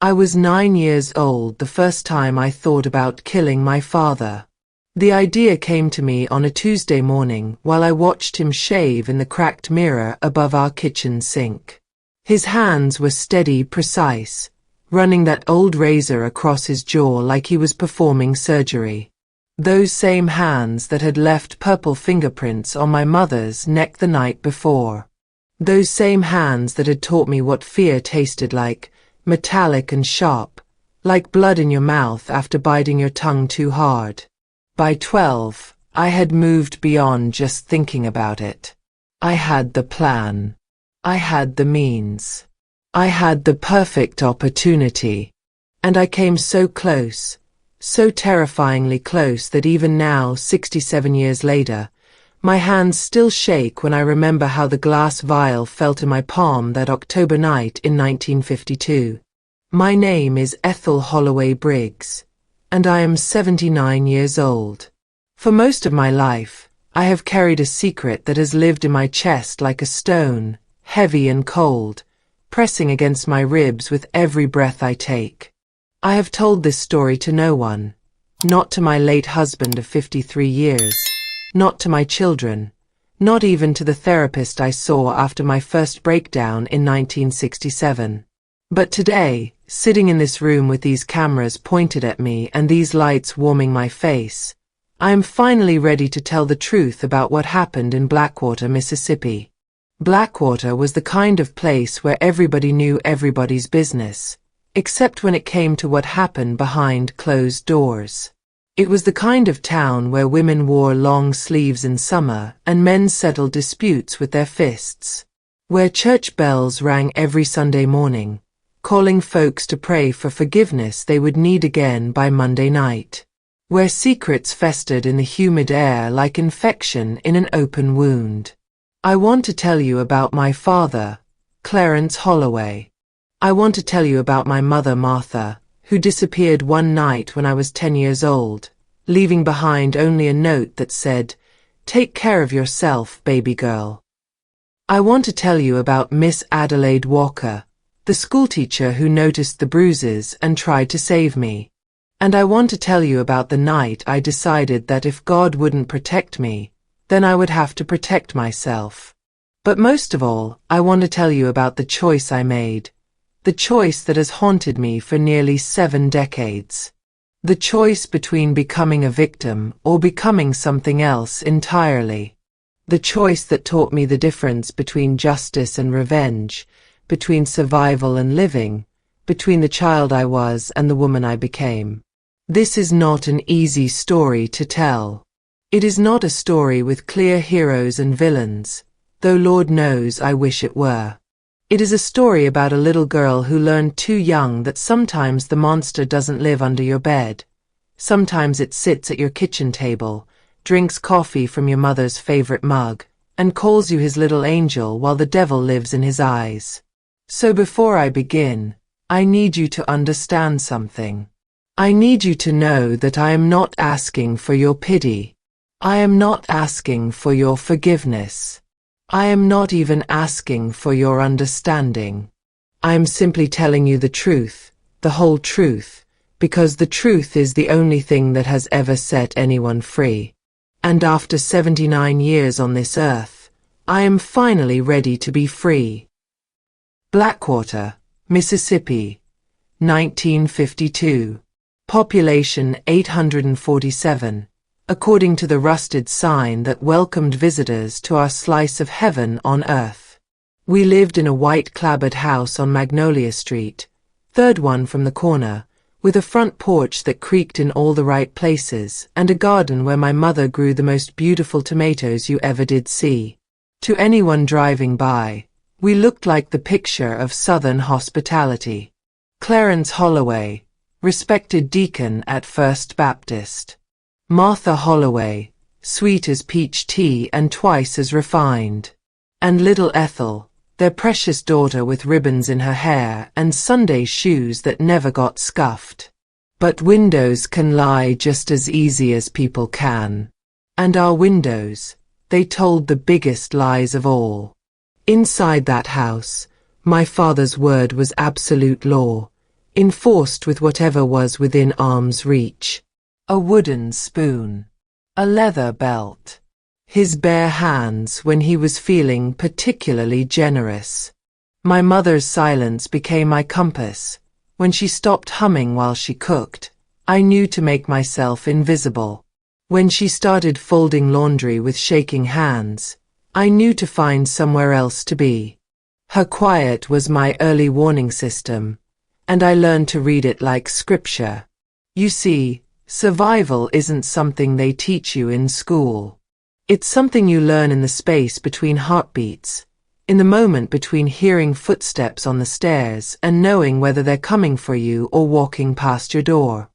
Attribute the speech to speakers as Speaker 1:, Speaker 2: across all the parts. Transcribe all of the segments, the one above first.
Speaker 1: I was 9 years old the first time I thought about killing my father. The idea came to me on a Tuesday morning while I watched him shave in the cracked mirror above our kitchen sink. His hands were steady, precise, running that old razor across his jaw like he was performing surgery. Those same hands that had left purple fingerprints on my mother's neck the night before. Those same hands that had taught me what fear tasted like, metallic and sharp, like blood in your mouth after biting your tongue too hard. By 12, I had moved beyond just thinking about it. I had the plan. I had the means. I had the perfect opportunity. And I came so close, so terrifyingly close that even now, 67 years later, my hands still shake when I remember how the glass vial felt in my palm that October night in 1952. My name is Ethel Holloway Briggs, and I am 79 years old. For most of my life, I have carried a secret that has lived in my chest like a stone, heavy and cold, pressing against my ribs with every breath I take. I have told this story to no one, not to my late husband of 53 years, not to my children, not even to the therapist I saw after my first breakdown in 1967. But today, sitting in this room with these cameras pointed at me and these lights warming my face, I am finally ready to tell the truth about what happened in Blackwater, Mississippi. Blackwater was the kind of place where everybody knew everybody's business, except when it came to what happened behind closed doors. It was the kind of town where women wore long sleeves in summer and men settled disputes with their fists, where church bells rang every Sunday morning, calling folks to pray for forgiveness they would need again by Monday night, where secrets festered in the humid air like infection in an open wound. I want to tell you about my father, Clarence Holloway. I want to tell you about my mother, Martha, who disappeared one night when I was 10 years old, leaving behind only a note that said, "Take care of yourself, baby girl." I want to tell you about Miss Adelaide Walker, the schoolteacher who noticed the bruises and tried to save me. And I want to tell you about the night I decided that if God wouldn't protect me, then I would have to protect myself. But most of all, I want to tell you about the choice I made, the choice that has haunted me for nearly 7 decades. The choice between becoming a victim or becoming something else entirely. The choice that taught me the difference between justice and revenge, between survival and living, between the child I was and the woman I became. This is not an easy story to tell. It is not a story with clear heroes and villains, though Lord knows I wish it were. It is a story about a little girl who learned too young that sometimes the monster doesn't live under your bed. Sometimes it sits at your kitchen table, drinks coffee from your mother's favorite mug, and calls you his little angel while the devil lives in his eyes. So before I begin, I need you to understand something. I need you to know that I am not asking for your pity. I am not asking for your forgiveness. I am not even asking for your understanding. I am simply telling you the truth, the whole truth, because the truth is the only thing that has ever set anyone free. And after 79 years on this earth, I am finally ready to be free. Blackwater, Mississippi, 1952. Population 847. According to the rusted sign that welcomed visitors to our slice of heaven on earth. We lived in a white-clapboard house on Magnolia Street, third one from the corner, with a front porch that creaked in all the right places and a garden where my mother grew the most beautiful tomatoes you ever did see. To anyone driving by, we looked like the picture of Southern hospitality. Clarence Holloway, respected deacon at First Baptist. Martha Holloway, sweet as peach tea and twice as refined. And little Ethel, their precious daughter with ribbons in her hair and Sunday shoes that never got scuffed. But windows can lie just as easy as people can. And our windows, they told the biggest lies of all. Inside that house, my father's word was absolute law. enforced with whatever was within arm's reach. A wooden spoon. A leather belt. His bare hands when he was feeling particularly generous. My mother's silence became my compass. When she stopped humming while she cooked, I knew to make myself invisible. When she started folding laundry with shaking hands, I knew to find somewhere else to be. Her quiet was my early warning system, and I learned to read it like scripture. You see, survival isn't something they teach you in school. It's something you learn in the space between heartbeats, in the moment between hearing footsteps on the stairs and knowing whether they're coming for you or walking past your door.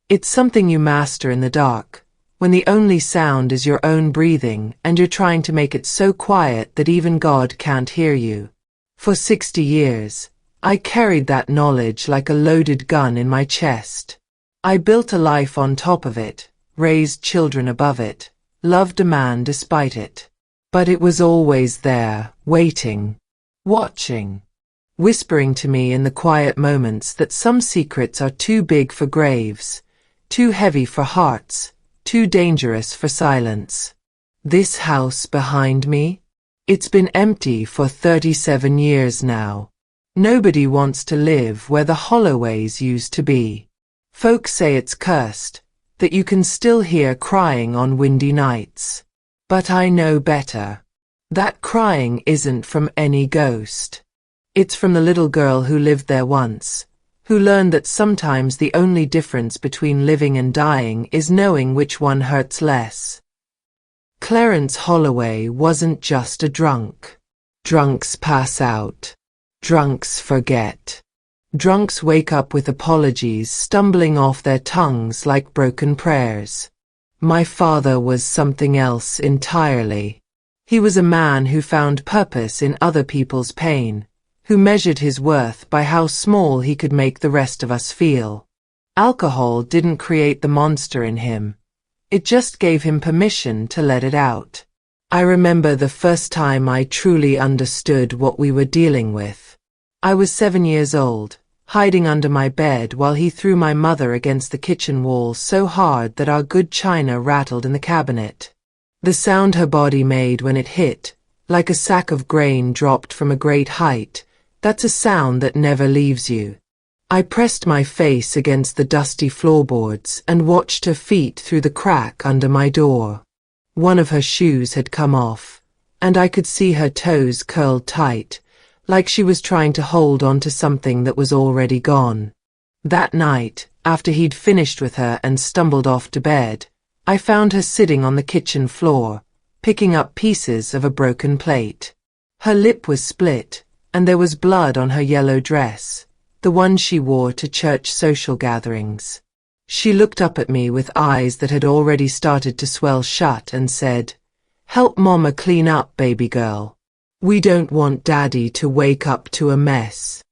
Speaker 1: It's something you master in the dark, when the only sound is your own breathing and you're trying to make it so quiet that even God can't hear you. For 60 years, I carried that knowledge like a loaded gun in my chest. I built a life on top of it, raised children above it, loved a man despite it. But it was always there, waiting, watching, whispering to me in the quiet moments that some secrets are too big for graves, too heavy for hearts, too dangerous for silence. This house behind me? It's been empty for 37 years now. Nobody wants to live where the hallways used to be. Folks say it's cursed, that you can still hear crying on windy nights. But I know better. That crying isn't from any ghost. It's from the little girl who lived there once, who learned that sometimes the only difference between living and dying is knowing which one hurts less. Clarence Holloway wasn't just a drunk. Drunks pass out. Drunks forget. Drunks wake up with apologies stumbling off their tongues like broken prayers. My father was something else entirely. He was a man who found purpose in other people's pain, who measured his worth by how small he could make the rest of us feel. Alcohol didn't create the monster in him. It just gave him permission to let it out. I remember the first time I truly understood what we were dealing with. I was 7 years old, hiding under my bed while he threw my mother against the kitchen wall so hard that our good china rattled in the cabinet. The sound her body made when it hit, like a sack of grain dropped from a great height, that's a sound that never leaves you. I pressed my face against the dusty floorboards and watched her feet through the crack under my door. One of her shoes had come off, and I could see her toes curled tight, like she was trying to hold on to something that was already gone. That night, after he'd finished with her and stumbled off to bed, I found her sitting on the kitchen floor, picking up pieces of a broken plate. Her lip was split, and there was blood on her yellow dress, the one she wore to church social gatherings. She looked up at me with eyes that had already started to swell shut and said, "Help Mama clean up, baby girl. We don't want Daddy to wake up to a mess."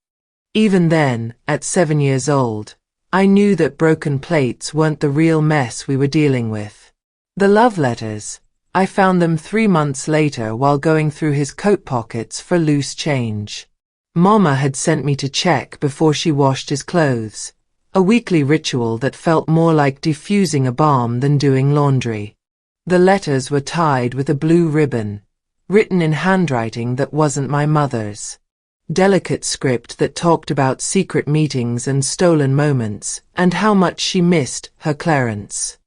Speaker 1: Even then, at 7 years old, I knew that broken plates weren't the real mess we were dealing with. The love letters, I found them 3 months later while going through his coat pockets for loose change. Mama had sent me to check before she washed his clothes, a weekly ritual that felt more like diffusing a bomb than doing laundry. The letters were tied with a blue ribbon, written in handwriting that wasn't my mother's. Delicate script that talked about secret meetings and stolen moments, and how much she missed her Clarence.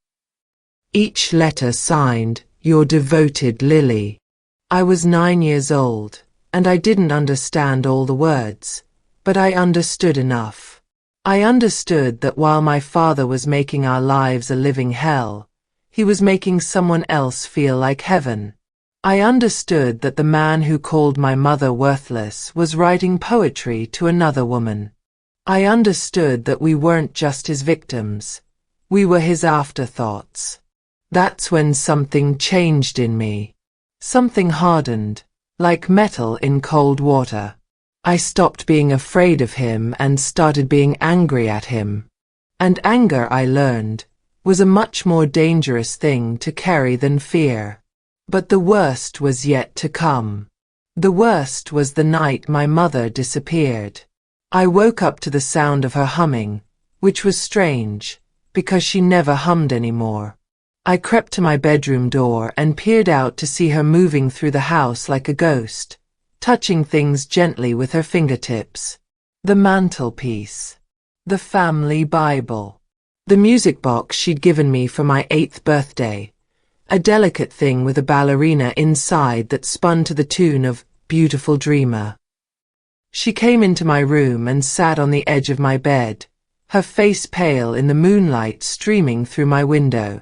Speaker 1: Each letter signed, "Your devoted Lily." I was 9 years old, and I didn't understand all the words, but I understood enough. I understood that while my father was making our lives a living hell, he was making someone else feel like heaven. I understood that the man who called my mother worthless was writing poetry to another woman. I understood that we weren't just his victims. We were his afterthoughts. That's when something changed in me. Something hardened, like metal in cold water. I stopped being afraid of him and started being angry at him. And anger, I learned, was a much more dangerous thing to carry than fear. But the worst was yet to come. The worst was the night my mother disappeared. I woke up to the sound of her humming, which was strange, because she never hummed anymore. I crept to my bedroom door and peered out to see her moving through the house like a ghost, touching things gently with her fingertips. The mantelpiece, the family Bible, the music box she'd given me for my 8th birthday, a delicate thing with a ballerina inside that spun to the tune of Beautiful Dreamer. She came into my room and sat on the edge of my bed, her face pale in the moonlight streaming through my window.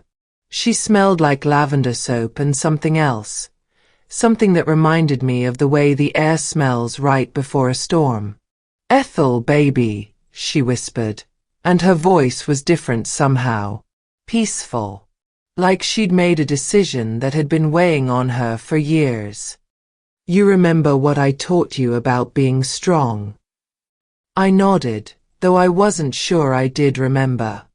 Speaker 1: She smelled like lavender soap and something else, something that reminded me of the way the air smells right before a storm. "Ethel, baby," she whispered, and her voice was different somehow, peaceful, like she'd made a decision that had been weighing on her for years. "You remember what I taught you about being strong?" I nodded, though I wasn't sure I did remember.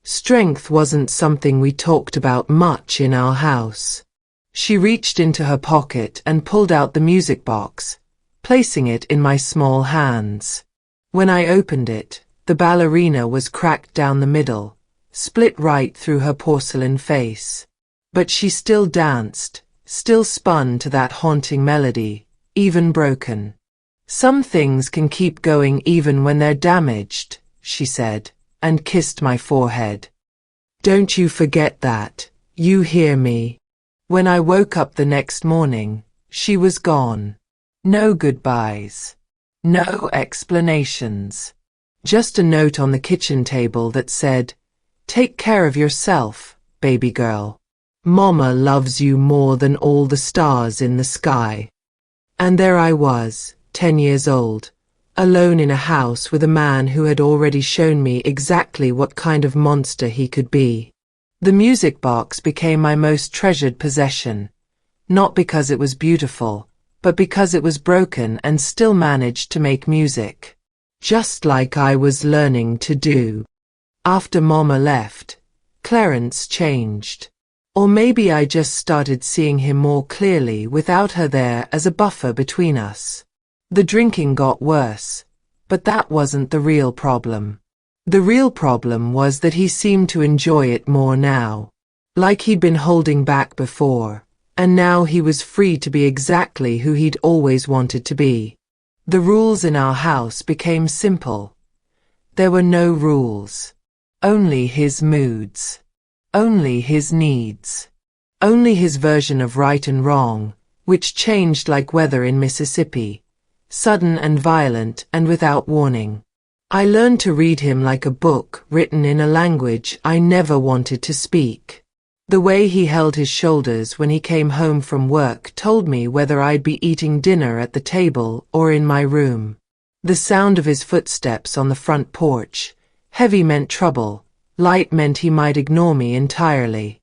Speaker 1: Strength wasn't something we talked about much in our house. She reached into her pocket and pulled out the music box, placing it in my small hands. When I opened it, the ballerina was cracked down the middle, split right through her porcelain face. But she still danced, still spun to that haunting melody, even broken. "Some things can keep going even when they're damaged," she said, and kissed my forehead. "Don't you forget that, you hear me?" When I woke up the next morning, she was gone. No goodbyes. No explanations. Just a note on the kitchen table that said, "Take care of yourself, baby girl. Mama loves you more than all the stars in the sky." And there I was, 10 years old, alone in a house with a man who had already shown me exactly what kind of monster he could be. The music box became my most treasured possession, not because it was beautiful, but because it was broken and still managed to make music, just like I was learning to do. After Mama left, Clarence changed. Or maybe I just started seeing him more clearly without her there as a buffer between us. The drinking got worse, but that wasn't the real problem. The real problem was that he seemed to enjoy it more now. Like he'd been holding back before, and now he was free to be exactly who he'd always wanted to be. The rules in our house became simple. There were no rules. Only his moods. Only his needs. Only his version of right and wrong, which changed like weather in Mississippi, sudden and violent and without warning. I learned to read him like a book written in a language I never wanted to speak. The way he held his shoulders when he came home from work told me whether I'd be eating dinner at the table or in my room. The sound of his footsteps on the front porch, heavy meant trouble, light meant he might ignore me entirely.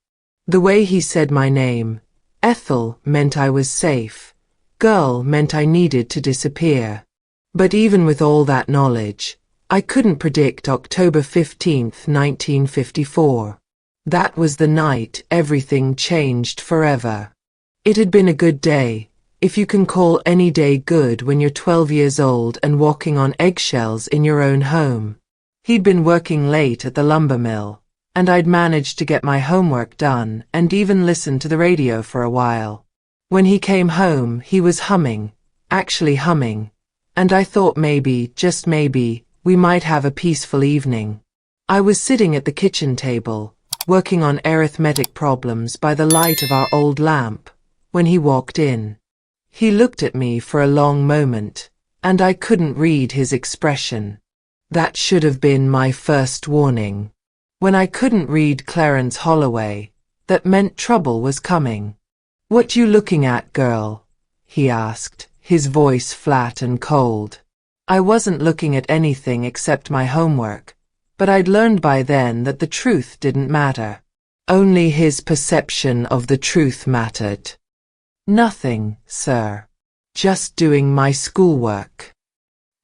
Speaker 1: The way he said my name, Ethel, meant I was safe. Girl meant I needed to disappear. But even with all that knowledge, I couldn't predict October 15th, 1954. That was the night everything changed forever. It had been a good day, if you can call any day good when you're 12 years old and walking on eggshells in your own home. He'd been working late at the lumber mill, and I'd managed to get my homework done and even listen to the radio for a while. When he came home, he was humming, actually humming, and I thought maybe, just maybe, we might have a peaceful evening. I was sitting at the kitchen table, working on arithmetic problems by the light of our old lamp, when he walked in. He looked at me for a long moment, and I couldn't read his expression. That should have been my first warning. When I couldn't read Clarence Holloway, that meant trouble was coming. "What you looking at, girl?" he asked, his voice flat and cold. I wasn't looking at anything except my homework, but I'd learned by then that the truth didn't matter. Only his perception of the truth mattered. "Nothing, sir. Just doing my schoolwork."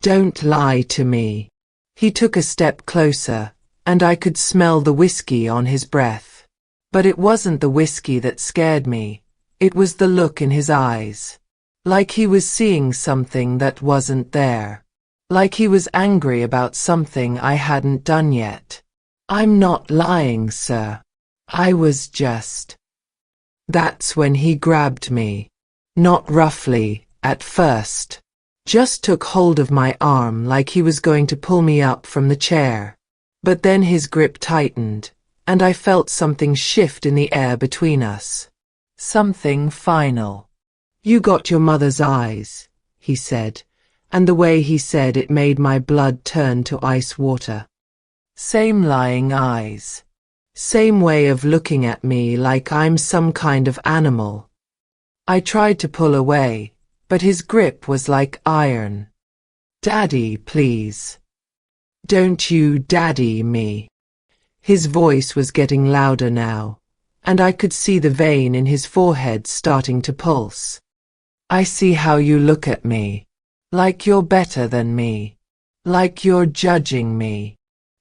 Speaker 1: "Don't lie to me." He took a step closer, and I could smell the whiskey on his breath. But it wasn't the whiskey that scared me. It was the look in his eyes. Like he was seeing something that wasn't there. like he was angry about something I hadn't done yet. "I'm not lying, sir. I was just..." That's when he grabbed me. Not roughly, at first. Just took hold of my arm like he was going to pull me up from the chair. But then his grip tightened, and I felt something shift in the air between us. Something final. "You got your mother's eyes," he said, and the way he said it made my blood turn to ice water. Same lying eyes. Same way of looking at me like I'm some kind of animal. I tried to pull away, but his grip was like iron. "Daddy, please. Don't you daddy me." His voice was getting louder now, and I could see the vein in his forehead starting to pulse. "I see how you look at me. Like you're better than me. Like you're judging me."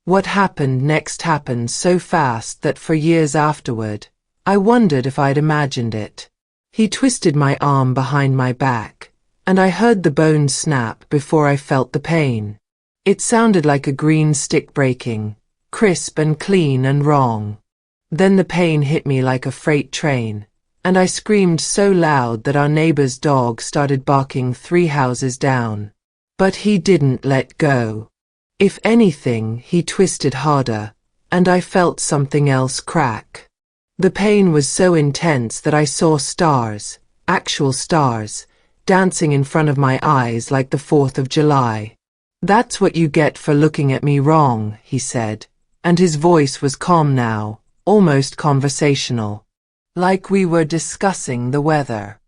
Speaker 1: What happened next happened so fast that for years afterward, I wondered if I'd imagined it. He twisted my arm behind my back, and I heard the bone snap before I felt the pain. It sounded like a green stick breaking, crisp and clean and wrong. Then the pain hit me like a freight train, and I screamed so loud that our neighbor's dog started barking 3 houses down. But he didn't let go. If anything, he twisted harder, and I felt something else crack. The pain was so intense that I saw stars, actual stars, dancing in front of my eyes like the 4th of July. "That's what you get for looking at me wrong," he said, and his voice was calm now, almost conversational. Like we were discussing the weather.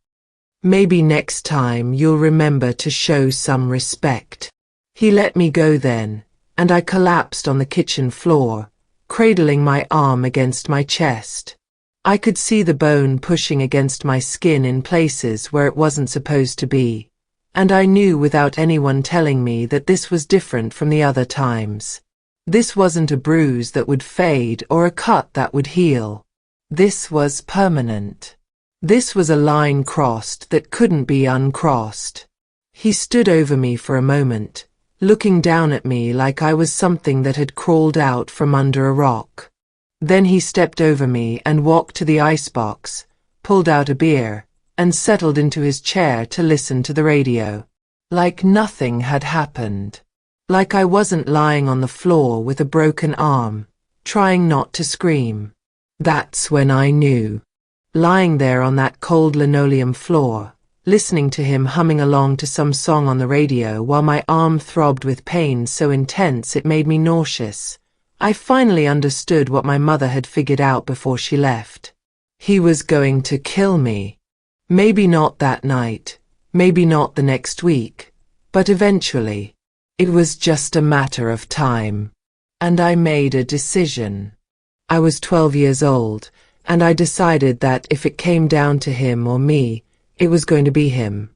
Speaker 1: "Maybe next time you'll remember to show some respect." He let me go then, and I collapsed on the kitchen floor, cradling my arm against my chest. I could see the bone pushing against my skin in places where it wasn't supposed to be, and I knew without anyone telling me that this was different from the other times. This wasn't a bruise that would fade or a cut that would heal. This was permanent. This was a line crossed that couldn't be uncrossed. He stood over me for a moment, looking down at me like I was something that had crawled out from under a rock. Then he stepped over me and walked to the icebox, pulled out a beer, and settled into his chair to listen to the radio. Like nothing had happened. Like I wasn't lying on the floor with a broken arm, trying not to scream. That's when I knew. Lying there on that cold linoleum floor, listening to him humming along to some song on the radio while my arm throbbed with pain so intense it made me nauseous, I finally understood what my mother had figured out before she left. He was going to kill me. Maybe not that night, maybe not the next week, but eventually. It was just a matter of time. And I made a decision. I was 12 years old, and I decided that if it came down to him or me, it was going to be him.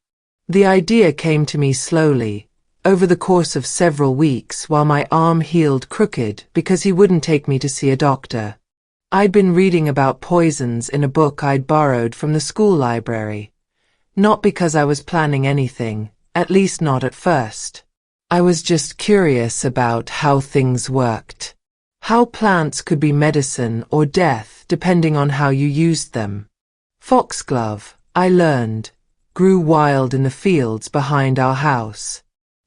Speaker 1: The idea came to me slowly, over the course of several weeks while my arm healed crooked because he wouldn't take me to see a doctor. I'd been reading about poisons in a book I'd borrowed from the school library. Not because I was planning anything, at least not at first. I was just curious about how things worked. How plants could be medicine or death depending on how you used them. Foxglove, I learned, grew wild in the fields behind our house.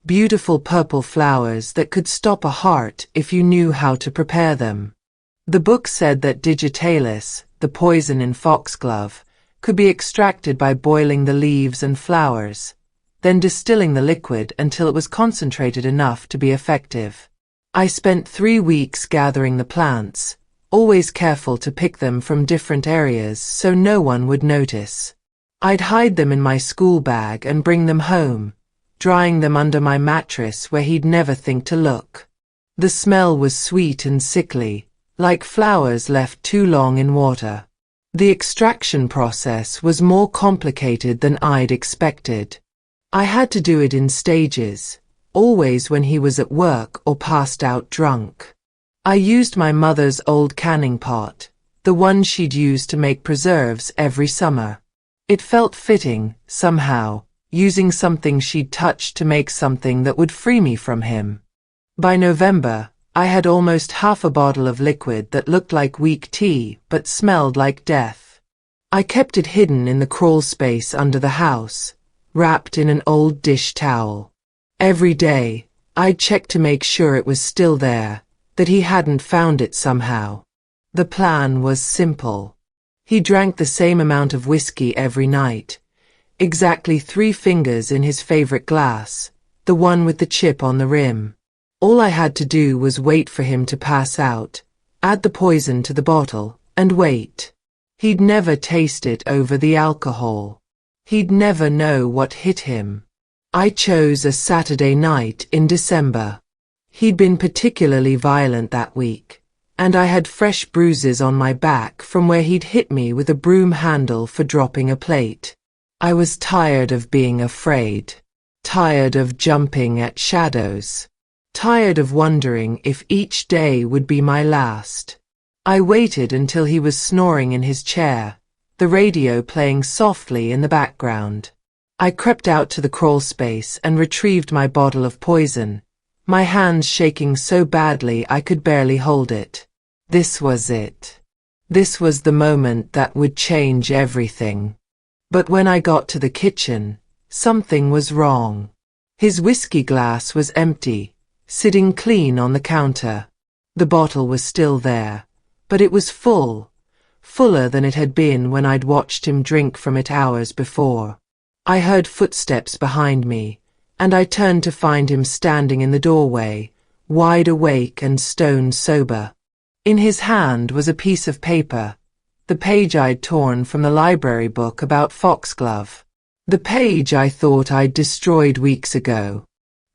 Speaker 1: Beautiful purple flowers that could stop a heart if you knew how to prepare them. The book said that digitalis, the poison in foxglove, could be extracted by boiling the leaves and flowers, then distilling the liquid until it was concentrated enough to be effective. I spent 3 weeks gathering the plants, always careful to pick them from different areas so no one would notice. I'd hide them in my school bag and bring them home, drying them under my mattress where he'd never think to look. The smell was sweet and sickly, like flowers left too long in water. The extraction process was more complicated than I'd expected. I had to do it in stages, always when he was at work or passed out drunk. I used my mother's old canning pot, the one she'd used to make preserves every summer. It felt fitting, somehow, using something she'd touched to make something that would free me from him. By November, I had almost half a bottle of liquid that looked like weak tea but smelled like death. I kept it hidden in the crawl space under the house, wrapped in an old dish towel. Every day, I'd check to make sure it was still there, that he hadn't found it somehow. The plan was simple. He drank the same amount of whiskey every night, exactly 3 fingers in his favorite glass, the one with the chip on the rim. All I had to do was wait for him to pass out, add the poison to the bottle, and wait. He'd never taste it over the alcohol. He'd never know what hit him. I chose a Saturday night in December. He'd been particularly violent that week, and I had fresh bruises on my back from where he'd hit me with a broom handle for dropping a plate. I was tired of being afraid, tired of jumping at shadows, tired of wondering if each day would be my last. I waited until he was snoring in his chair, the radio playing softly in the background. I crept out to the crawl space and retrieved my bottle of poison, my hands shaking so badly I could barely hold it. This was it. This was the moment that would change everything. But when I got to the kitchen, something was wrong. His whiskey glass was empty, sitting clean on the counter. The bottle was still there, but it was full, fuller than it had been when I'd watched him drink from it hours before. I heard footsteps behind me, and I turned to find him standing in the doorway, wide awake and stone sober. In his hand was a piece of paper, the page I'd torn from the library book about foxglove. The page I thought I'd destroyed weeks ago.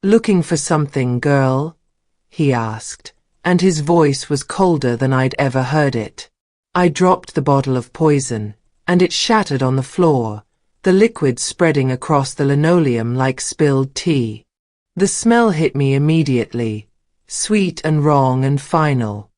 Speaker 1: "Looking for something, girl?" he asked, and his voice was colder than I'd ever heard it. I dropped the bottle of poison, and it shattered on the floor, the liquid spreading across the linoleum like spilled tea. The smell hit me immediately, sweet and wrong and final.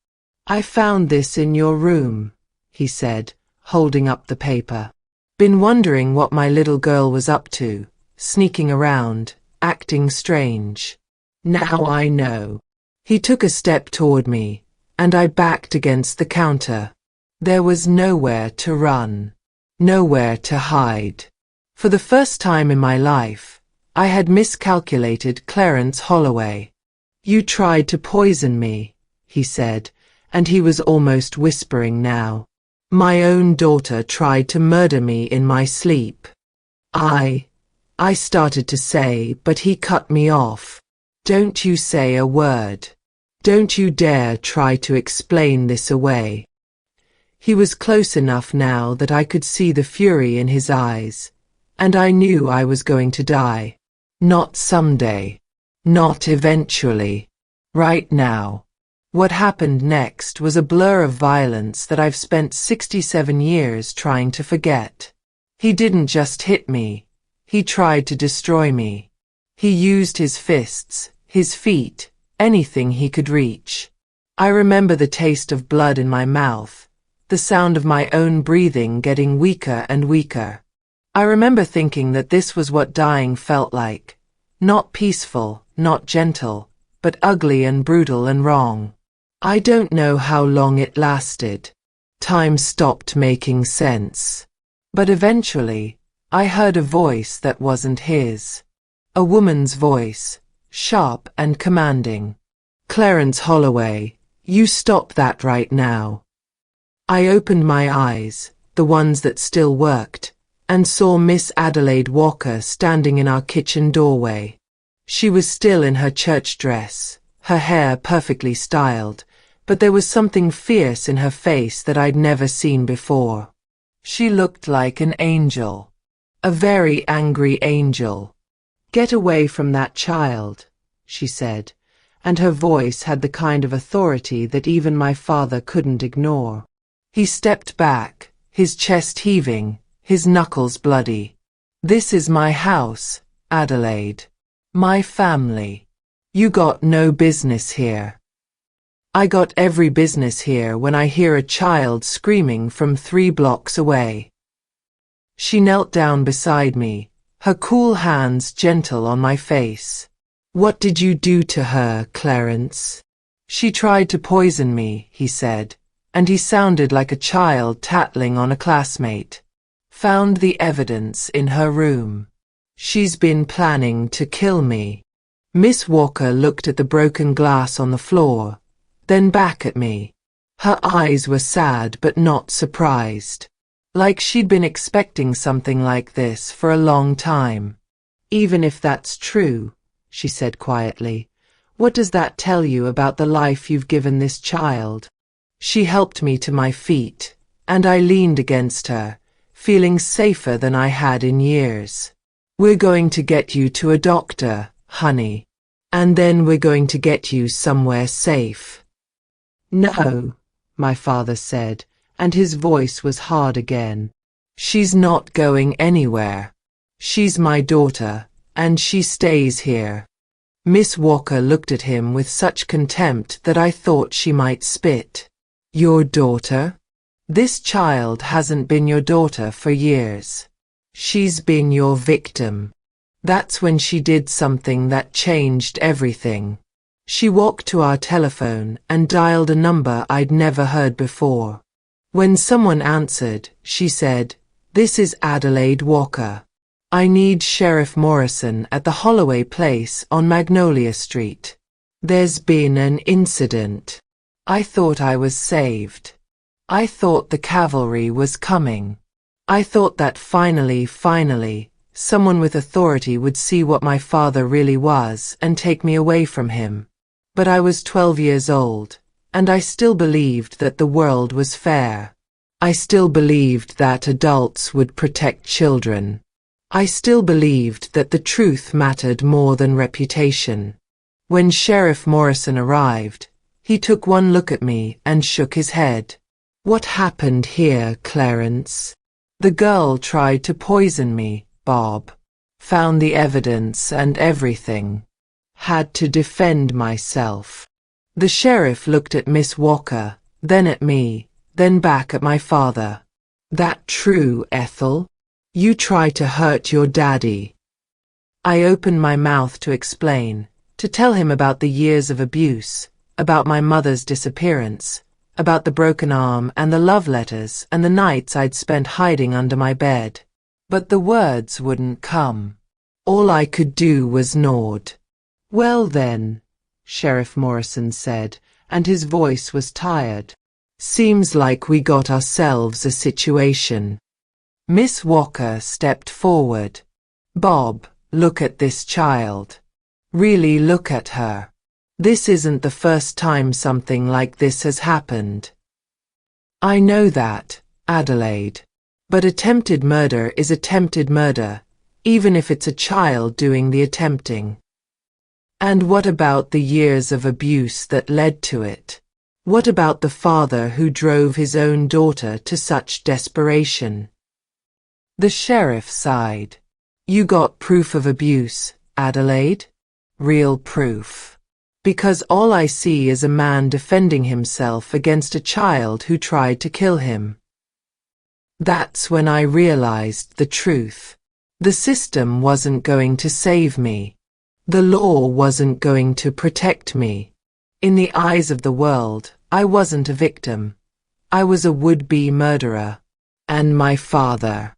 Speaker 1: "I found this in your room," he said, holding up the paper. "Been wondering what my little girl was up to, sneaking around, acting strange. Now I know." He took a step toward me, and I backed against the counter. There was nowhere to run, nowhere to hide. For the first time in my life, I had miscalculated Clarence Holloway. "You tried to poison me," he said, and he was almost whispering now. "My own daughter tried to murder me in my sleep." I started to say, but he cut me off. "Don't you say a word. Don't you dare try to explain this away." He was close enough now that I could see the fury in his eyes, and I knew I was going to die. Not someday. Not eventually. Right now. What happened next was a blur of violence that I've spent 67 years trying to forget. He didn't just hit me. He tried to destroy me. He used his fists, his feet, anything he could reach. I remember the taste of blood in my mouth, the sound of my own breathing getting weaker and weaker. I remember thinking that this was what dying felt like. Not peaceful, not gentle, but ugly and brutal and wrong. I don't know how long it lasted. Time stopped making sense. But eventually, I heard a voice that wasn't his. A woman's voice, sharp and commanding. "Clarence Holloway, you stop that right now." I opened my eyes, the ones that still worked, and saw Miss Adelaide Walker standing in our kitchen doorway. She was still in her church dress, her hair perfectly styled, but there was something fierce in her face that I'd never seen before. She looked like an angel. A very angry angel. "Get away from that child," she said, and her voice had the kind of authority that even my father couldn't ignore. He stepped back, his chest heaving, his knuckles bloody. "This is my house, Adelaide. My family. You got no business here." "I got every business here when I hear a child screaming from 3 blocks away." She knelt down beside me, her cool hands gentle on my face. "What did you do to her, Clarence?" "She tried to poison me," he said, and he sounded like a child tattling on a classmate. "Found the evidence in her room. She's been planning to kill me." Miss Walker looked at the broken glass on the floor, then back at me. Her eyes were sad but not surprised, like she'd been expecting something like this for a long time. "Even if that's true," she said quietly, "what does that tell you about the life you've given this child?" She helped me to my feet, and I leaned against her, feeling safer than I had in years. "We're going to get you to a doctor, honey. And then we're going to get you somewhere safe." "No," my father said, and his voice was hard again. "She's not going anywhere. She's my daughter, and she stays here." Miss Walker looked at him with such contempt that I thought she might spit. "Your daughter? This child hasn't been your daughter for years. She's been your victim. That's when she did something that changed everything." She walked to our telephone and dialed a number I'd never heard before. When someone answered, she said, "This is Adelaide Walker. I need Sheriff Morrison at the Holloway place on Magnolia Street. There's been an incident." I thought I was saved. I thought the cavalry was coming. I thought that finally, someone with authority would see what my father really was and take me away from him. But I was 12 years old, and I still believed that the world was fair. I still believed that adults would protect children. I still believed that the truth mattered more than reputation. When Sheriff Morrison arrived, he took one look at me and shook his head. "What happened here, Clarence?" "The girl tried to poison me, Bob. Found the evidence and everything. Had to defend myself." The sheriff looked at Miss Walker, then at me, then back at my father. "That true, Ethel? You tried to hurt your daddy?" I opened my mouth to explain, to tell him about the years of abuse, about my mother's disappearance, about the broken arm and the love letters and the nights I'd spent hiding under my bed. But the words wouldn't come. All I could do was nod. "Well then," Sheriff Morrison said, and his voice was tired. "Seems like we got ourselves a situation." Miss Walker stepped forward. "Bob, look at this child. Really look at her. This isn't the first time something like this has happened." "I know that, Adelaide. But attempted murder is attempted murder, even if it's a child doing the attempting." "And what about the years of abuse that led to it? What about the father who drove his own daughter to such desperation?" The sheriff sighed. "You got proof of abuse, Adelaide? Real proof? Because all I see is a man defending himself against a child who tried to kill him." That's when I realized the truth. The system wasn't going to save me. The law wasn't going to protect me. In the eyes of the world, I wasn't a victim. I was a would-be murderer. And my father,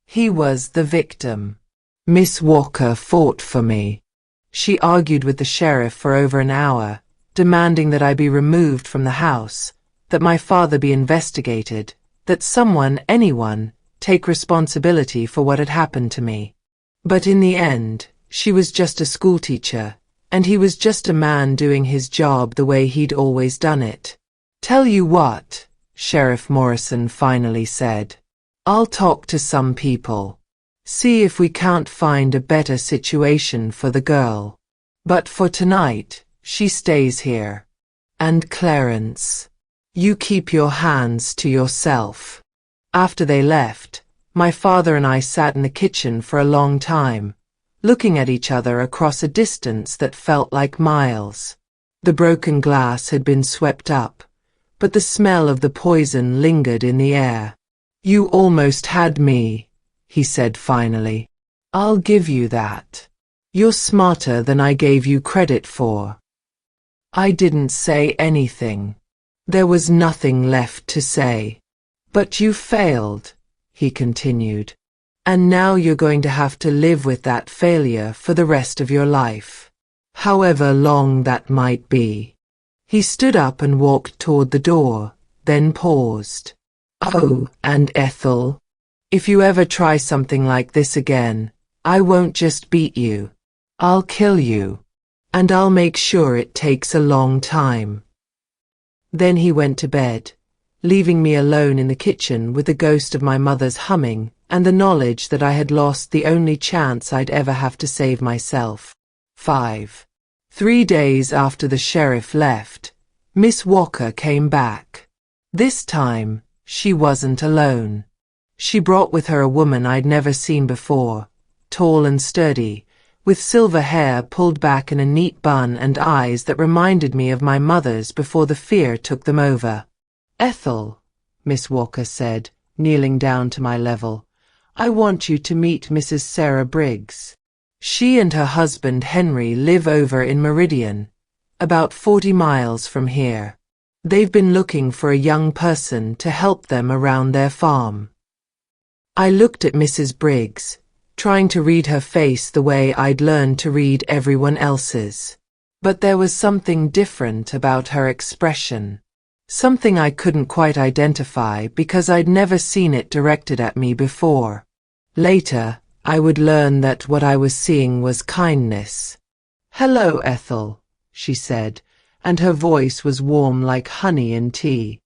Speaker 1: he was the victim. Miss Walker fought for me. She argued with the sheriff for over an hour, demanding that I be removed from the house, that my father be investigated, that someone, anyone, take responsibility for what had happened to me. But in the end, she was just a schoolteacher, and he was just a man doing his job the way he'd always done it. "Tell you what," Sheriff Morrison finally said. "I'll talk to some people. See if we can't find a better situation for the girl. But for tonight, she stays here. And Clarence, you keep your hands to yourself." After they left, my father and I sat in the kitchen for a long time, looking at each other across a distance that felt like miles. The broken glass had been swept up, but the smell of the poison lingered in the air. "You almost had me," he said finally. I'll give you that. You're smarter than I gave you credit for. I didn't say anything. There was nothing left to say. But you failed, he continued. And now you're going to have to live with that failure for the rest of your life. However long that might be. He stood up and walked toward the door, then paused. Oh, and Ethel, if you ever try something like this again, I won't just beat you. I'll kill you. And I'll make sure it takes a long time. Then he went to bed, leaving me alone in the kitchen with the ghost of my mother's humming and the knowledge that I had lost the only chance I'd ever have to save myself. 5. 3 days after the sheriff left, Miss Walker came back. This time, she wasn't alone. She brought with her a woman I'd never seen before, tall and sturdy, with silver hair pulled back in a neat bun and eyes that reminded me of my mother's before the fear took them over. Ethel, Miss Walker said, kneeling down to my level, I want you to meet Mrs. Sarah Briggs. She and her husband Henry live over in Meridian, about 40 miles from here. They've been looking for a young person to help them around their farm. I looked at Mrs. Briggs, trying to read her face the way I'd learned to read everyone else's. But there was something different about her expression. Something I couldn't quite identify because I'd never seen it directed at me before. Later, I would learn that what I was seeing was kindness. Hello, Ethel, she said, and her voice was warm like honey in tea.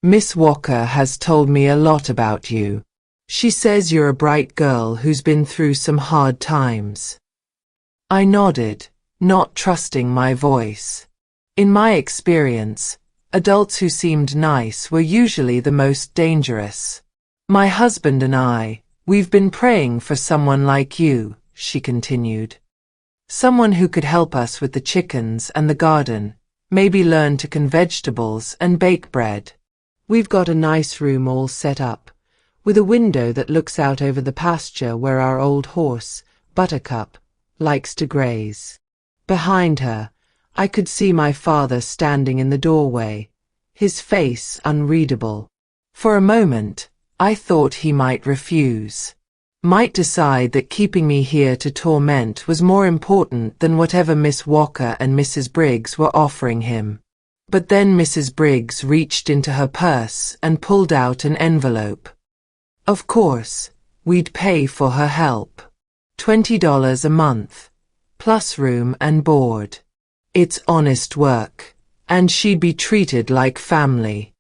Speaker 1: Miss Walker has told me a lot about you. She says you're a bright girl who's been through some hard times. I nodded, not trusting my voice. In my experience, adults who seemed nice were usually the most dangerous. My husband and I, we've been praying for someone like you, she continued. Someone who could help us with the chickens and the garden, maybe learn to can vegetables and bake bread. We've got a nice room all set up, with a window that looks out over the pasture where our old horse, Buttercup, likes to graze. Behind her, I could see my father standing in the doorway, his face unreadable. For a moment, I thought he might refuse. Might decide that keeping me here to torment was more important than whatever Miss Walker and Mrs. Briggs were offering him. But then Mrs. Briggs reached into her purse and pulled out an envelope. Of course, we'd pay for her help. $20 a month, plus room and board. It's honest work, and she'd be treated like family.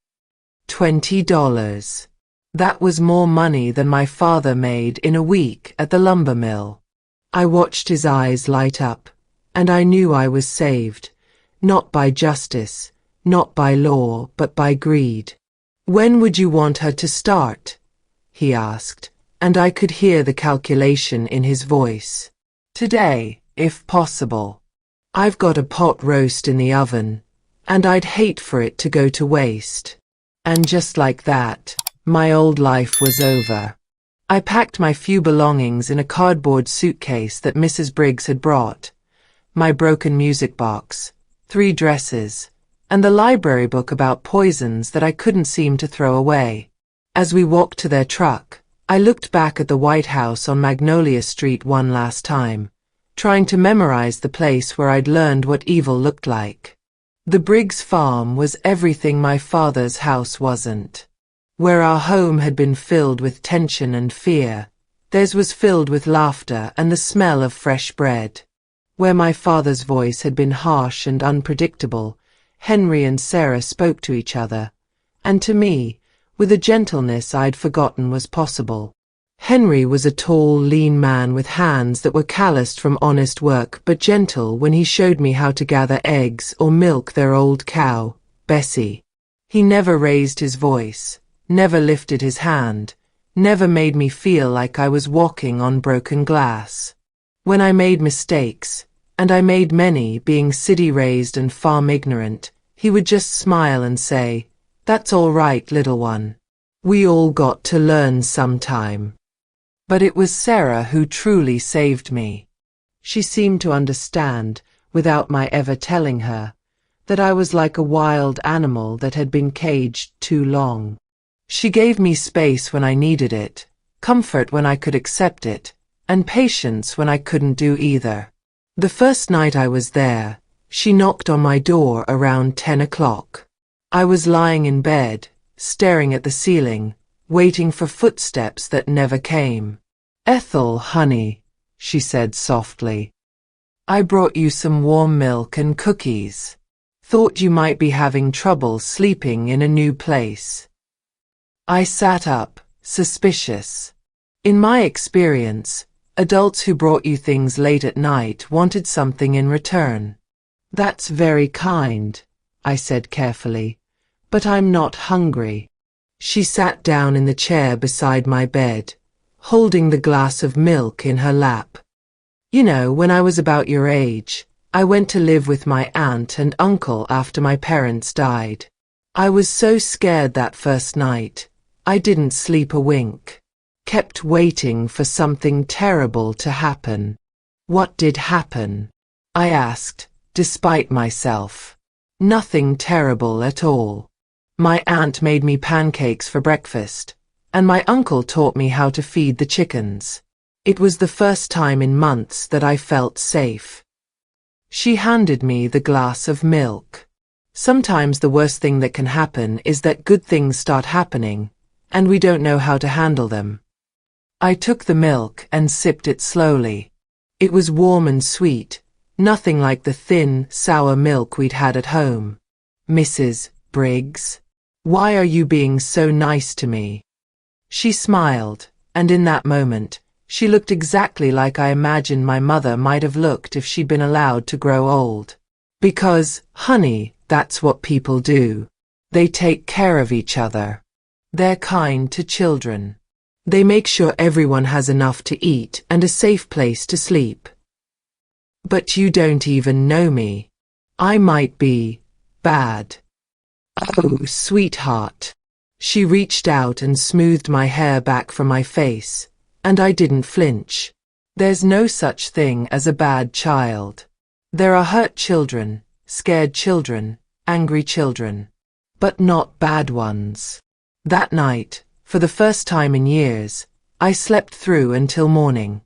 Speaker 1: $20. That was more money than my father made in a week at the lumber mill. I watched his eyes light up, and I knew I was saved, not by justice, not by law, but by greed. When would you want her to start? He asked, and I could hear the calculation in his voice. Today, if possible. I've got a pot roast in the oven, and I'd hate for it to go to waste. And just like that, my old life was over. I packed my few belongings in a cardboard suitcase that Mrs. Briggs had brought. My broken music box, 3 dresses, and the library book about poisons that I couldn't seem to throw away. As we walked to their truck, I looked back at the White House on Magnolia Street one last time, trying to memorize the place where I'd learned what evil looked like. The Briggs farm was everything my father's house wasn't. Where our home had been filled with tension and fear, theirs was filled with laughter and the smell of fresh bread. Where my father's voice had been harsh and unpredictable, Henry and Sarah spoke to each other, and to me, with a gentleness I'd forgotten was possible. Henry was a tall, lean man with hands that were calloused from honest work but gentle when he showed me how to gather eggs or milk their old cow, Bessie. He never raised his voice, never lifted his hand, never made me feel like I was walking on broken glass. When I made mistakes, and I made many being city-raised and farm ignorant, he would just smile and say, "That's all right, little one. We all got to learn sometime." But it was Sarah who truly saved me. She seemed to understand, without my ever telling her, that I was like a wild animal that had been caged too long. She gave me space when I needed it, comfort when I could accept it, and patience when I couldn't do either. The first night I was there, she knocked on my door around 10 o'clock. I was lying in bed, staring at the ceiling, waiting for footsteps that never came. "Ethel, honey," she said softly. "I brought you some warm milk and cookies. Thought you might be having trouble sleeping in a new place." I sat up, suspicious. In my experience, adults who brought you things late at night wanted something in return. "That's very kind," I said carefully, "but I'm not hungry." She sat down in the chair beside my bed, holding the glass of milk in her lap. "You know, when I was about your age, I went to live with my aunt and uncle after my parents died. I was so scared that first night, I didn't sleep a wink. Kept waiting for something terrible to happen." "What did happen?" I asked, despite myself. "Nothing terrible at all. My aunt made me pancakes for breakfast, and my uncle taught me how to feed the chickens. It was the first time in months that I felt safe." She handed me the glass of milk. Sometimes the worst thing that can happen is that good things start happening, and we don't know how to handle them. I took the milk and sipped it slowly. It was warm and sweet, nothing like the thin, sour milk we'd had at home. "Mrs. Briggs, why are you being so nice to me?" She smiled, and in that moment, she looked exactly like I imagined my mother might have looked if she'd been allowed to grow old. "Because, honey, that's what people do. They take care of each other. They're kind to children. They make sure everyone has enough to eat and a safe place to sleep. But you don't even know me. I might be bad." "Oh, sweetheart." She reached out and smoothed my hair back from my face, and I didn't flinch. "There's no such thing as a bad child. There are hurt children, scared children, angry children, but not bad ones." That night, for the first time in years, I slept through until morning.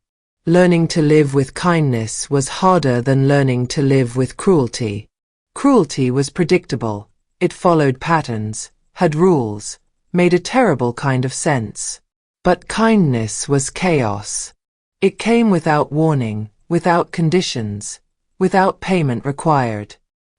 Speaker 1: Learning to live with kindness was harder than learning to live with cruelty. Cruelty was predictable. It followed patterns, had rules, made a terrible kind of sense. But kindness was chaos. It came without warning, without conditions, without payment required.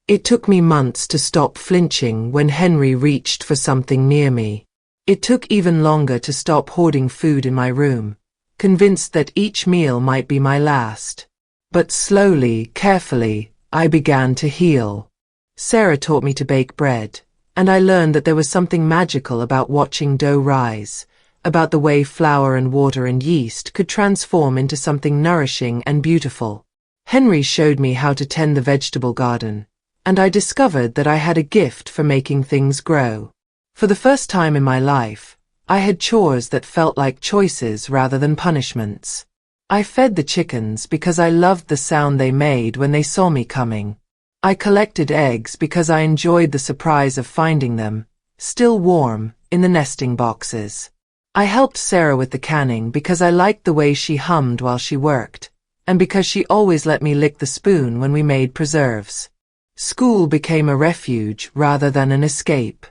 Speaker 1: It took me months to stop flinching when Henry reached for something near me. It took even longer to stop hoarding food in my room, convinced that each meal might be my last. But slowly, carefully, I began to heal. Sarah taught me to bake bread, and I learned that there was something magical about watching dough rise, about the way flour and water and yeast could transform into something nourishing and beautiful. Henry showed me how to tend the vegetable garden, and I discovered that I had a gift for making things grow. For the first time in my life, I had chores that felt like choices rather than punishments. I fed the chickens because I loved the sound they made when they saw me coming. I collected eggs because I enjoyed the surprise of finding them, still warm, in the nesting boxes. I helped Sarah with the canning because I liked the way she hummed while she worked, and because she always let me lick the spoon when we made preserves. School became a refuge rather than an escape.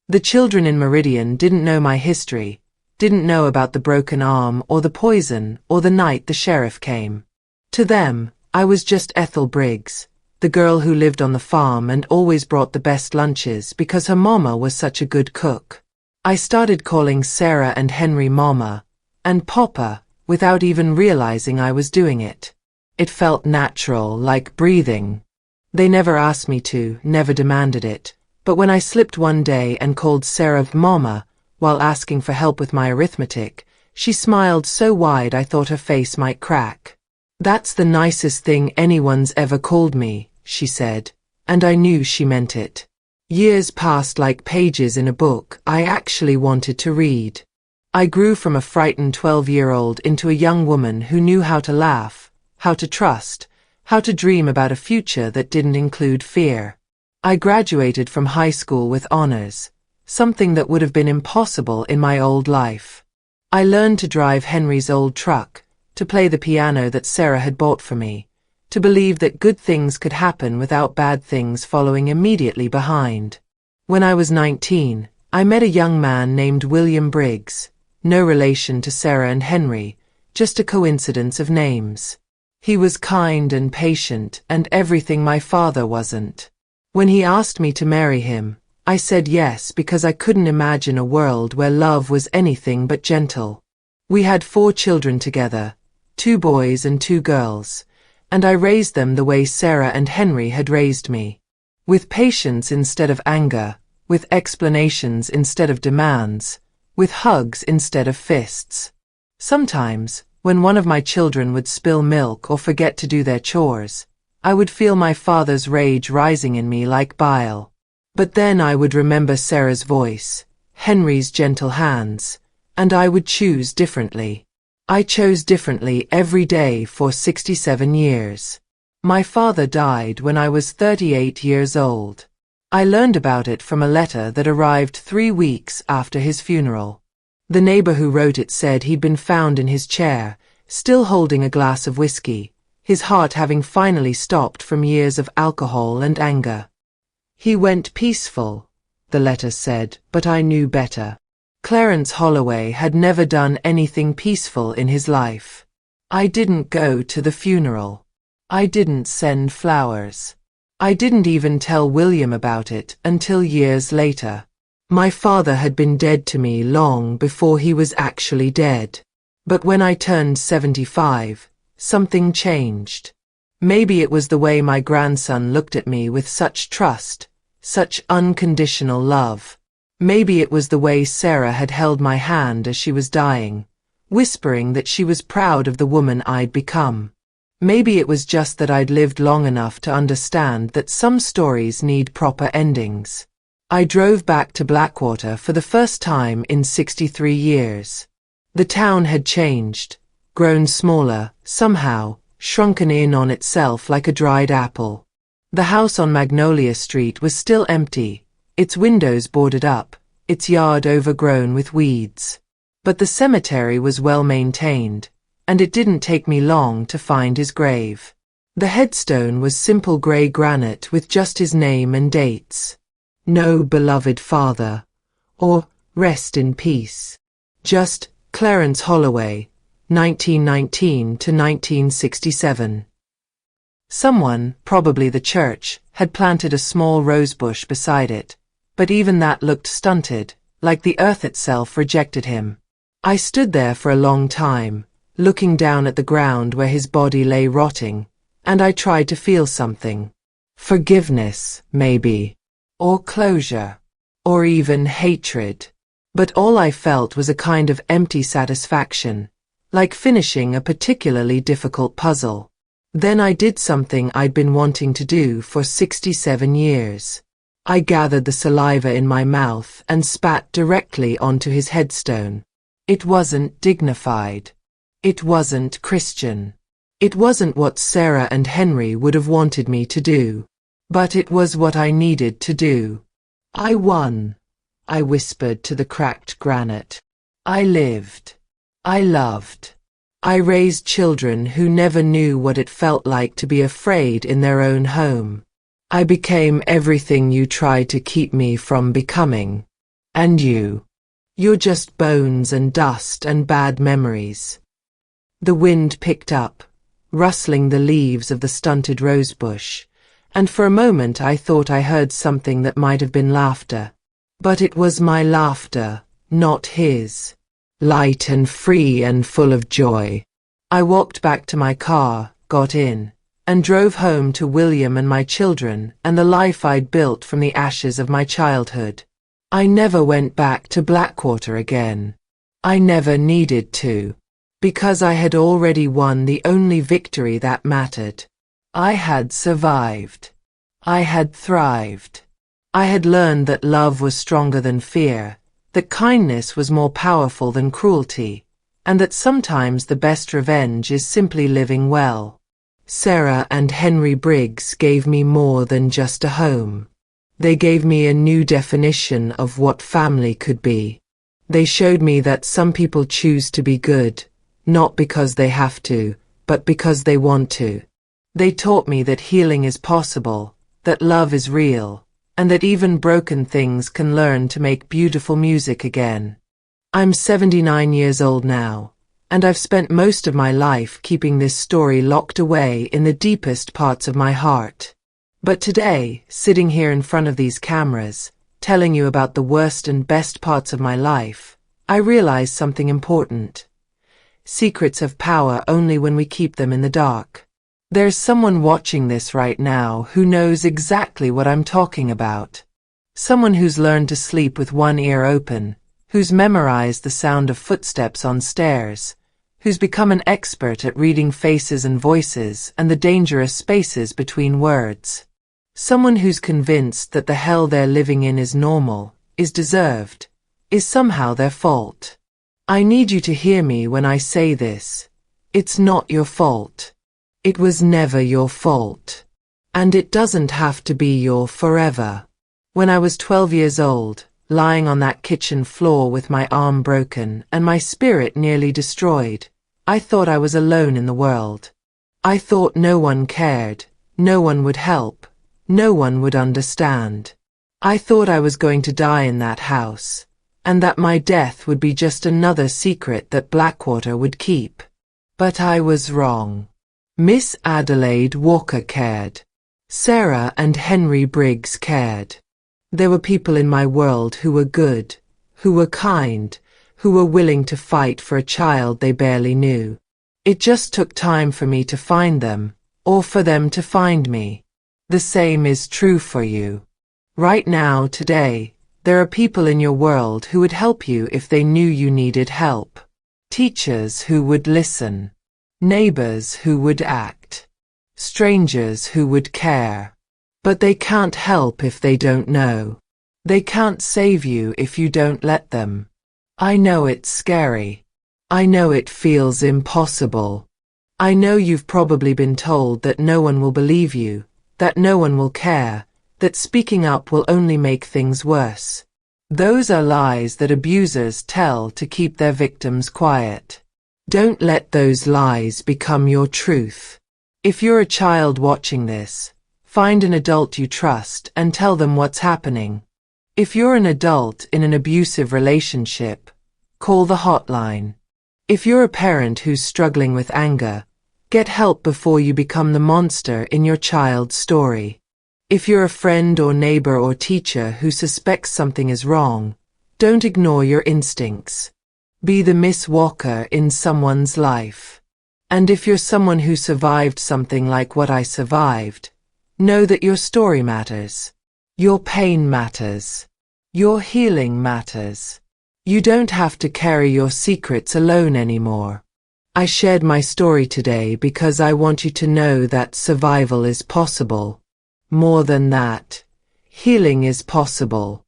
Speaker 1: The children in Meridian didn't know my history, didn't know about the broken arm or the poison or the night the sheriff came. To them, I was just Ethel Briggs, the girl who lived on the farm and always brought the best lunches because her mama was such a good cook. I started calling Sarah and Henry Mama and Papa without even realizing I was doing it. It felt natural, like breathing. They never asked me to, never demanded it. But when I slipped one day and called Sarah Mama while asking for help with my arithmetic, she smiled so wide I thought her face might crack. "That's the nicest thing anyone's ever called me," she said, and I knew she meant it. Years passed like pages in a book I actually wanted to read. I grew from a frightened 12-year-old into a young woman who knew how to laugh, how to trust, how to dream about a future that didn't include fear. I graduated from high school with honors, something that would have been impossible in my old life. I learned to drive Henry's old truck, to play the piano that Sarah had bought for me, to believe that good things could happen without bad things following immediately behind. When I was 19, I met a young man named William Briggs, no relation to Sarah and Henry, just a coincidence of names. He was kind and patient and everything my father wasn't. When he asked me to marry him, I said yes because I couldn't imagine a world where love was anything but gentle. We had 4 children together, 2 boys and 2 girls, and I raised them the way Sarah and Henry had raised me. With patience instead of anger, with explanations instead of demands, with hugs instead of fists. Sometimes, when one of my children would spill milk or forget to do their chores, I would feel my father's rage rising in me like bile. But then I would remember Sarah's voice, Henry's gentle hands, and I would choose differently. I chose differently every day for 67 years. My father died when I was 38 years old. I learned about it from a letter that arrived 3 weeks after his funeral. The neighbor who wrote it said he'd been found in his chair, still holding a glass of whiskey, his heart having finally stopped from years of alcohol and anger. He went peaceful, the letter said, but I knew better. Clarence Holloway had never done anything peaceful in his life. I didn't go to the funeral. I didn't send flowers. I didn't even tell William about it until years later. My father had been dead to me long before he was actually dead. But when I turned 75, something changed. Maybe it was the way my grandson looked at me with such trust, such unconditional love. Maybe it was the way Sarah had held my hand as she was dying, whispering that she was proud of the woman I'd become. Maybe it was just that I'd lived long enough to understand that some stories need proper endings. I drove back to Blackwater for the first time in 63 years. The town had changed, grown smaller, somehow, shrunken in on itself like a dried apple. The house on Magnolia Street was still empty, its windows boarded up, its yard overgrown with weeds. But the cemetery was well maintained, and it didn't take me long to find his grave. The headstone was simple grey granite with just his name and dates. No beloved father, or rest in peace. Just Clarence Holloway, 1919 to 1967. Someone, probably the church, had planted a small rosebush beside it, but even that looked stunted, like the earth itself rejected him. I stood there for a long time, looking down at the ground where his body lay rotting, and I tried to feel something. Forgiveness, maybe. Or closure. Or even hatred. But all I felt was a kind of empty satisfaction, like finishing a particularly difficult puzzle. Then I did something I'd been wanting to do for 67 years. I gathered the saliva in my mouth and spat directly onto his headstone. It wasn't dignified. It wasn't Christian. It wasn't what Sarah and Henry would have wanted me to do. But it was what I needed to do. I won, I whispered to the cracked granite. I lived. I loved. I raised children who never knew what it felt like to be afraid in their own home. I became everything you tried to keep me from becoming. And you're just bones and dust and bad memories. The wind picked up, rustling the leaves of the stunted rosebush, and for a moment I thought I heard something that might have been laughter. But it was my laughter, not his. Light and free and full of joy. I walked back to my car, got in, and drove home to William and my children and the life I'd built from the ashes of my childhood. I never went back to Blackwater again. I never needed to. Because I had already won the only victory that mattered. I had survived. I had thrived. I had learned that love was stronger than fear, that kindness was more powerful than cruelty, and that sometimes the best revenge is simply living well. Sarah and Henry Briggs gave me more than just a home. They gave me a new definition of what family could be. They showed me that some people choose to be good, not because they have to, but because they want to. They taught me that healing is possible, that love is real, and that even broken things can learn to make beautiful music again. I'm 79 years old now, and I've spent most of my life keeping this story locked away in the deepest parts of my heart. But today, sitting here in front of these cameras, telling you about the worst and best parts of my life, I realize something important. Secrets have power only when we keep them in the dark. There's someone watching this right now who knows exactly what I'm talking about. Someone who's learned to sleep with one ear open, who's memorized the sound of footsteps on stairs, who's become an expert at reading faces and voices and the dangerous spaces between words. Someone who's convinced that the hell they're living in is normal, is deserved, is somehow their fault. I need you to hear me when I say this. It's not your fault. It was never your fault. And it doesn't have to be your forever. When I was 12 years old, lying on that kitchen floor with my arm broken and my spirit nearly destroyed, I thought I was alone in the world. I thought no one cared, no one would help, no one would understand. I thought I was going to die in that house, and that my death would be just another secret that Blackwater would keep. But I was wrong. Miss Adelaide Walker cared. Sarah and Henry Briggs cared. There were people in my world who were good, who were kind, who were willing to fight for a child they barely knew. It just took time for me to find them, or for them to find me. The same is true for you. Right now, today, there are people in your world who would help you if they knew you needed help. Teachers who would listen. Neighbors who would act. Strangers who would care. But they can't help if they don't know. They can't save you if you don't let them. I know it's scary. I know it feels impossible. I know you've probably been told that no one will believe you, that no one will care, that speaking up will only make things worse. Those are lies that abusers tell to keep their victims quiet. Don't let those lies become your truth. If you're a child watching this, find an adult you trust and tell them what's happening. If you're an adult in an abusive relationship, call the hotline. If you're a parent who's struggling with anger, get help before you become the monster in your child's story. If you're a friend or neighbor or teacher who suspects something is wrong, don't ignore your instincts. Be the Miss Walker in someone's life. And if you're someone who survived something like what I survived, know that your story matters. Your pain matters. Your healing matters. You don't have to carry your secrets alone anymore. I shared my story today because I want you to know that survival is possible. More than that, healing is possible.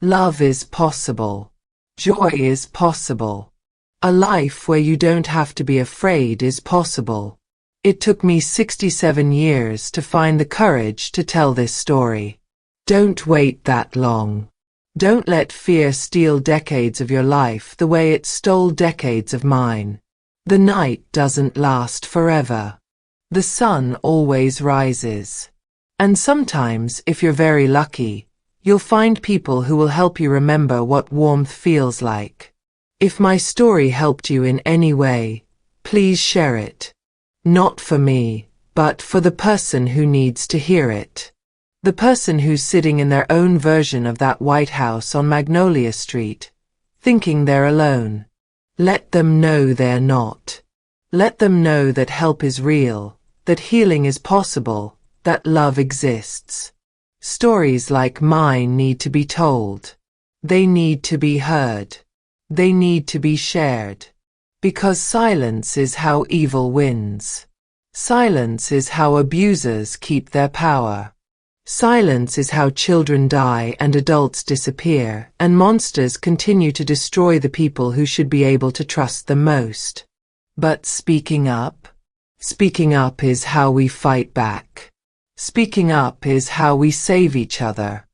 Speaker 1: Love is possible. Joy is possible. A life where you don't have to be afraid is possible. It took me 67 years to find the courage to tell this story. Don't wait that long. Don't let fear steal decades of your life the way it stole decades of mine. The night doesn't last forever. The sun always rises. And sometimes, if you're very lucky, you'll find people who will help you remember what warmth feels like. If my story helped you in any way, please share it. Not for me, but for the person who needs to hear it. The person who's sitting in their own version of that White House on Magnolia Street, thinking they're alone. Let them know they're not. Let them know that help is real, that healing is possible, that love exists. Stories like mine need to be told. They need to be heard. They need to be shared. Because silence is how evil wins. Silence is how abusers keep their power. Silence is how children die and adults disappear, and monsters continue to destroy the people who should be able to trust them most. But speaking up? Speaking up is how we fight back. Speaking up is how we save each other.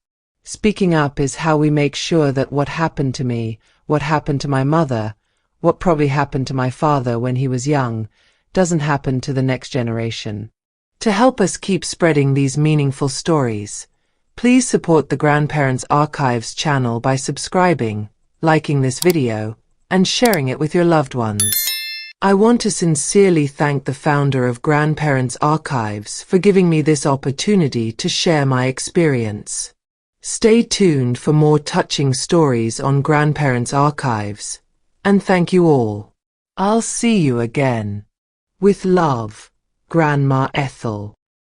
Speaker 1: Speaking up is how we make sure that what happened to me, what happened to my mother, what probably happened to my father when he was young, doesn't happen to the next generation. To help us keep spreading these meaningful stories, please support the Grandparents Archives channel by subscribing, liking this video, and sharing it with your loved ones. I want to sincerely thank the founder of Grandparents Archives for giving me this opportunity to share my experience. Stay tuned for more touching stories on Grandparents Archives, and thank you all. I'll see you again. With love, Grandma Ethel.